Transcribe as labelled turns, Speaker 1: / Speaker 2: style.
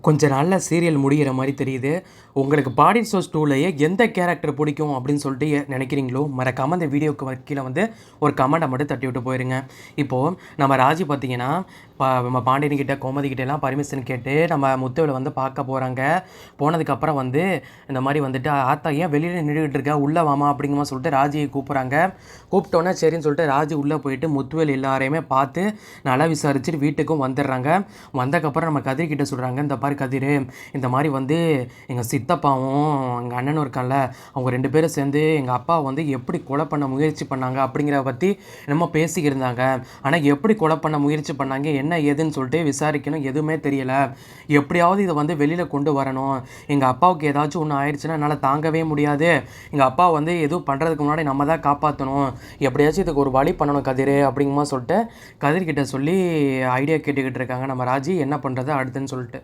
Speaker 1: கொஞ்ச நாள்ல சீரியல் முடியிற மாரி தெரியுது. உங்களுக்கு பாடி ஷோஸ் 2லயே எந்த கேரக்டர் பிடிக்கும் அப்படின்னு சொல்லிட்டு நினைக்கிறீங்களோ, மறக்காம இந்த வீடியோக்கு கீழ வந்து ஒரு கமெண்ட்ட மட்டும் தட்டி விட்டு போயிருங்க. இப்போ நம்ம ராஜி பார்த்தீங்கன்னா, நம்ம பாண்டியன் கிட்ட, கோமதி கிட்டலாம் பர்மிஷன் கேட்டு நம்ம முத்துவேல வந்து பார்க்க போறாங்க. போனதுக்கப்புறம் வந்து இந்த மாரி வந்துட்டு, "ஆத்தா ஏன் வெளியில நின்னுகிட்டு இருக்க? உள்ள வாம்மா" அப்படிங்கிற மாரி சொல்லிட்டு ராஜிய கூப்பிடுறாங்க. கூப்பிட்டோனே சரின்னு சொல்லிட்டு ராஜி உள்ள போயிட்டு முத்துவேல் எல்லாரையுமே பார்த்து நல்லா விசாரிச்சுட்டு வீட்டுக்கும் வந்துடுறாங்க. வந்ததுக்கப்புறம் நம்ம கதிர் கிட்ட சொல்றாங்க, "இந்த பாரு கதிரு, இந்த மாரி வந்து எங்க சித்தப்பாவும், எங்க அண்ணனும் இருக்கான்ல, அவங்க 2 பேரும் சேர்ந்து எங்க அப்பாவ வந்து எப்படி கொலை பண்ண முயற்சி பண்ணாங்க அப்படிங்கிறத பத்தி என்னமோ பேசிக்கிருந்தாங்க. ஆனா எப்படி கொலை பண்ண முயற்சி பண்ணாங்க, என்ன ஏதுன்னு சொல்லிட்டு விசாரிக்கணும். எதுவுமே தெரியல. எப்படியாவது இத வந்து வெளியில கொண்டு வரணும். எங்க அப்பாவுக்கு ஏதாச்சும் ஒண்ணு ஆயிடுச்சுன்னா என்னால தாங்கவே முடியாது. எங்க அப்பாவ வந்து எதுவும் பண்றதுக்கு முன்னாடி நம்ம தான் காப்பாத்தணும். எப்படியாச்சும் இதுக்கு ஒரு வழி பண்ணணும் கதிரு" அப்படிங்கிற மாரி சொல்லிட்டு கதிர் கிட்ட சொல்லி ஐடியா கேட்டுக்கிட்டு இருக்காங்க நம்ம ராஜி. என்ன பண்றது அடுத்துன்னு சொல்லிட்டு.